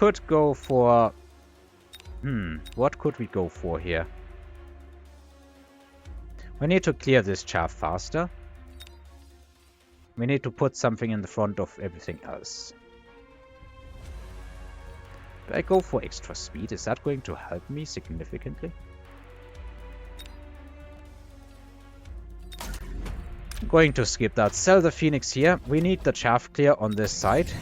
could go for... what could we go for here? We need to clear this chaff faster. We need to put something in the front of everything else. Do I go for extra speed? Is that going to help me significantly? I'm going to skip that. Sell the Phoenix here. We need the chaff clear on this side.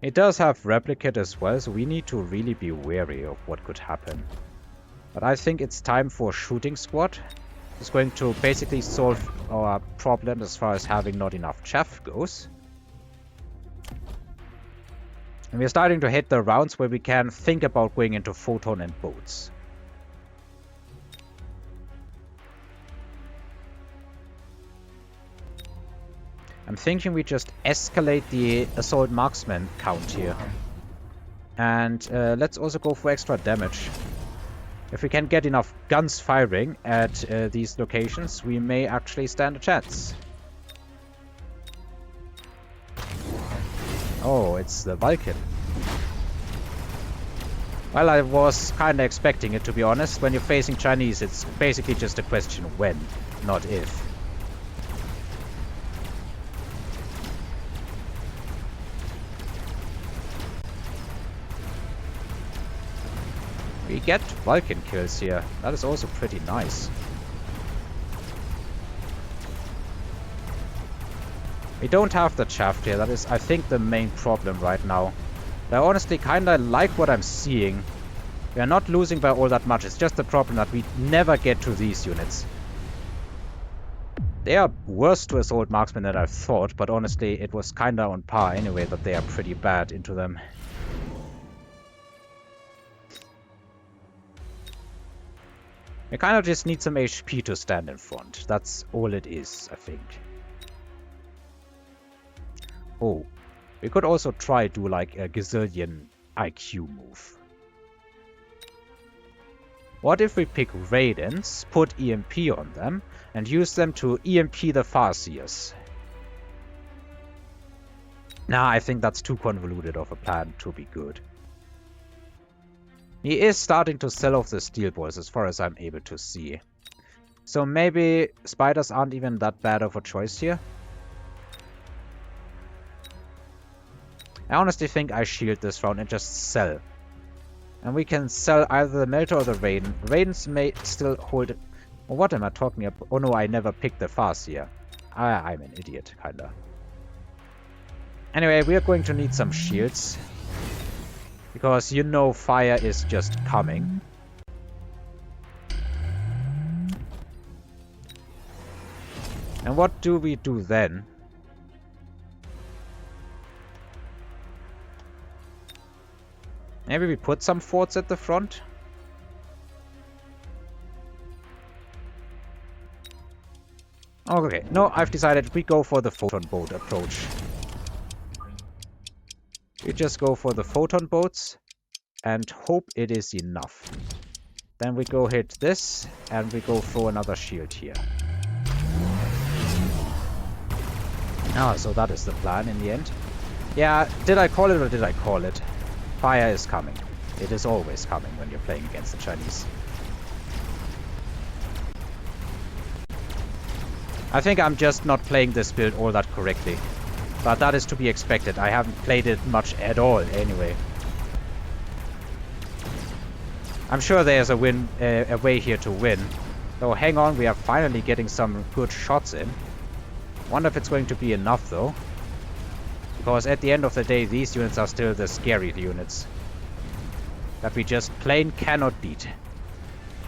It does have replicate as well, so we need to really be wary of what could happen. But I think it's time for a shooting squad. It's going to basically solve our problem as far as having not enough chaff goes. And we're starting to hit the rounds where we can think about going into photon and boats. I'm thinking we just escalate the assault marksman count here. And let's also go for extra damage. If we can get enough guns firing at these locations, we may actually stand a chance. Oh, it's the Vulcan. Well, I was kinda expecting it, to be honest. When you're facing Chinese, it's basically just a question of when, not if. We get Vulcan kills here. That is also pretty nice. We don't have the shaft here. That is, I think, the main problem right now. But I honestly kinda like what I'm seeing. We are not losing by all that much. It's just the problem that we never get to these units. They are worse to assault marksmen than I thought, but honestly, it was kinda on par anyway that they are pretty bad into them. We kind of just need some HP to stand in front. That's all it is, I think. Oh, we could also try do like a gazillion IQ move. What if we pick Raidens, put EMP on them, and use them to EMP the Farseers? Nah, I think that's too convoluted of a plan to be good. He is starting to sell off the steel balls as far as I'm able to see. So maybe spiders aren't even that bad of a choice here. I honestly think I shield this round and just sell. And we can sell either the Melter or the Raiden. Raidens may still hold it. Well, what am I talking about? Oh no, I never picked the Farseer. I'm an idiot, kinda. Anyway, we are going to need some shields. Because you know fire is just coming. And what do we do then? Maybe we put some forts at the front? Okay, no, I've decided we go for the photon boat approach. We just go for the photon boats and hope it is enough. Then we go hit this and we go throw another shield here. Ah, so that is the plan in the end. Yeah, did I call it or did I call it? Fire is coming. It is always coming when you're playing against the Chinese. I think I'm just not playing this build all that correctly. But that is to be expected. I haven't played it much at all anyway. I'm sure there's a way here to win. So hang on, we are finally getting some good shots in. Wonder if it's going to be enough though. Because at the end of the day, these units are still the scary units. That we just plain cannot beat.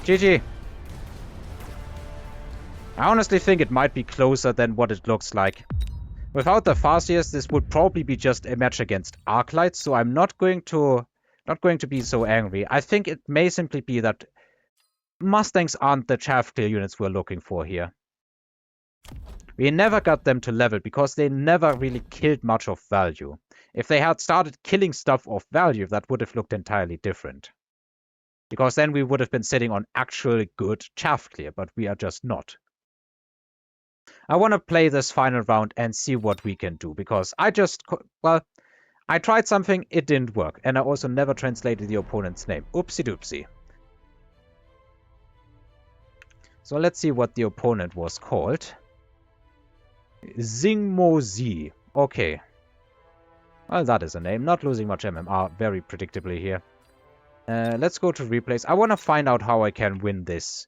GG. I honestly think it might be closer than what it looks like. Without the Farseers, this would probably be just a match against Arclights, so I'm not going to be so angry. I think it may simply be that Mustangs aren't the chaff clear units we're looking for here. We never got them to level because they never really killed much of value. If they had started killing stuff of value, that would have looked entirely different. Because then we would have been sitting on actual good chaff clear, but we are just not. I want to play this final round and see what we can do, because I tried something, it didn't work, and I also never translated the opponent's name. Oopsie doopsie. So let's see what the opponent was called. Zingmozi. Okay. Well, that is a name. Not losing much MMR very predictably here. Let's go to replays. I want to find out how I can win this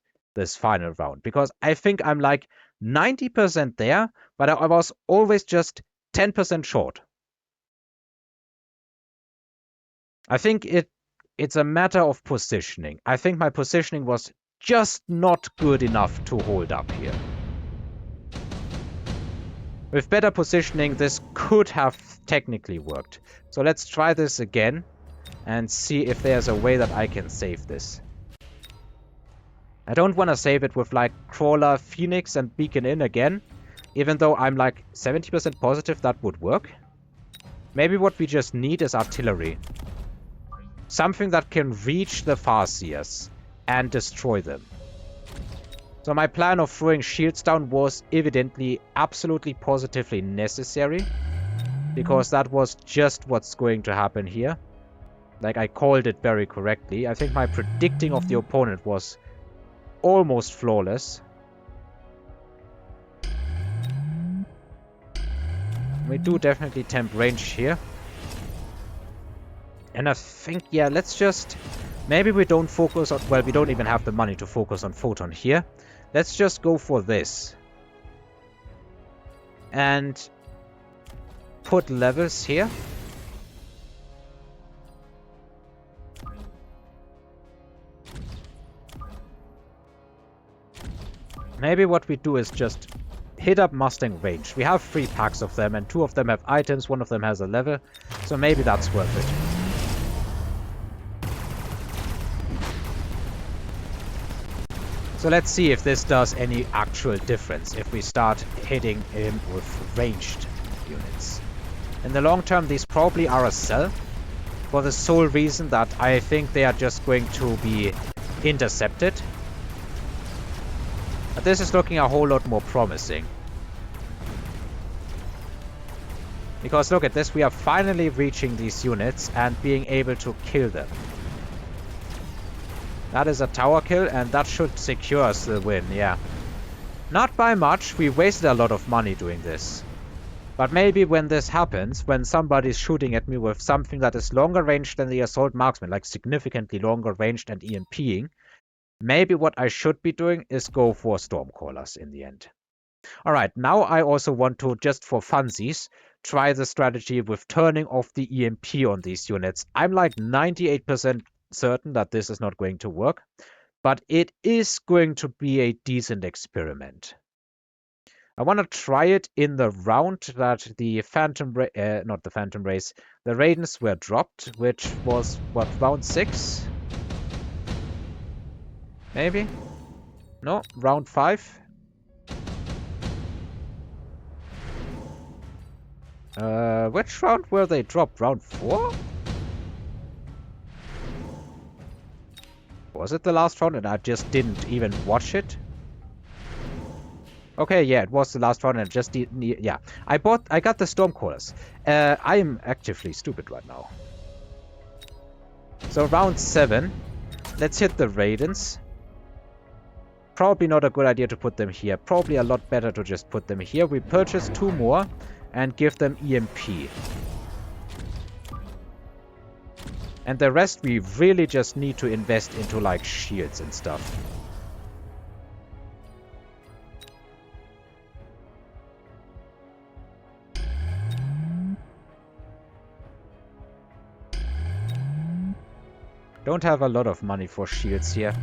final round, because I think I'm like 90% there, but I was always just 10% short. I think it's a matter of positioning. I think my positioning was just not good enough to hold up here. With better positioning, this could have technically worked. So let's try this again and see if there's a way that I can save this. I don't want to save it with like Crawler, Phoenix and Beacon in again, even though I'm like 70% positive that would work. Maybe what we just need is artillery. Something that can reach the Farseers and destroy them. So my plan of throwing shields down was evidently absolutely positively necessary, because that was just what's going to happen here. Like, I called it very correctly. I think my predicting of the opponent was almost flawless. We do definitely temp range here. And I think, yeah, let's just... Maybe we don't focus on... Well, we don't even have the money to focus on Photon here. Let's just go for this. And put levels here. Maybe what we do is just hit up Mustang range. We have 3 packs of them, and 2 of them have items, 1 of them has a level. So maybe that's worth it. So let's see if this does any actual difference if we start hitting him with ranged units. In the long term, these probably are a sell, for the sole reason that I think they are just going to be intercepted. But this is looking a whole lot more promising. Because look at this, we are finally reaching these units and being able to kill them. That is a tower kill, and that should secure us the win, yeah. Not by much, we wasted a lot of money doing this. But maybe when this happens, when somebody's shooting at me with something that is longer range than the Assault Marksman, like significantly longer ranged and EMPing, maybe what I should be doing is go for Stormcallers in the end. Alright, now I also want to, just for funsies, try the strategy with turning off the EMP on these units. I'm like 98% certain that this is not going to work, but it is going to be a decent experiment. I want to try it in the round that the not the Phantom Race, the Raidens were dropped, which was, what, round 6? Maybe? No, round 5? Which round were they dropped? Round 4? Was it the last round and I just didn't even watch it? Okay, yeah, it was the last round and I just didn't... Yeah, I got the Stormcallers. I am actively stupid right now. So round 7. Let's hit the Raidens. Probably not a good idea to put them here. Probably a lot better to just put them here. We purchase 2 more and give them EMP. And the rest we really just need to invest into like shields and stuff. Don't have a lot of money for shields here.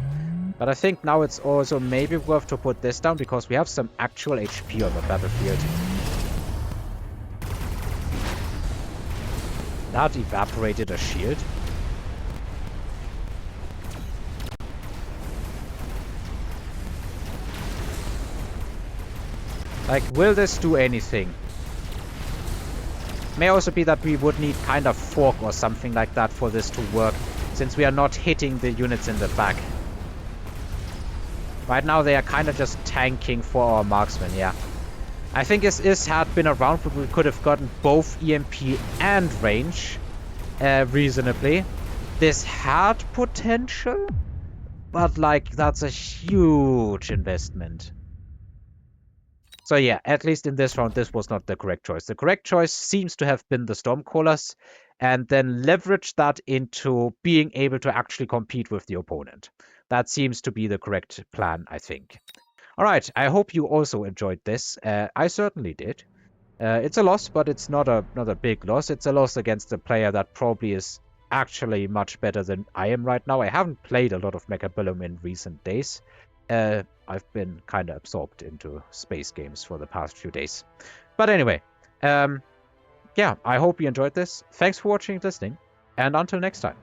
But I think now it's also maybe worth to put this down because we have some actual HP on the battlefield. That evaporated a shield. Like, will this do anything? May also be that we would need kind of fork or something like that for this to work, since we are not hitting the units in the back. Right now they are kind of just tanking for our marksmen, yeah. I think this had been around, but we could have gotten both EMP and range reasonably. This had potential, but like that's a huge investment. So yeah, at least in this round, this was not the correct choice. The correct choice seems to have been the Stormcallers, and then leverage that into being able to actually compete with the opponent. That seems to be the correct plan, I think. All right, I hope you also enjoyed this. I certainly did. It's a loss, but it's not a big loss. It's a loss against a player that probably is actually much better than I am right now. I haven't played a lot of Mechabellum in recent days. I've been kind of absorbed into space games for the past few days. But anyway, yeah, I hope you enjoyed this. Thanks for watching and listening, and until next time.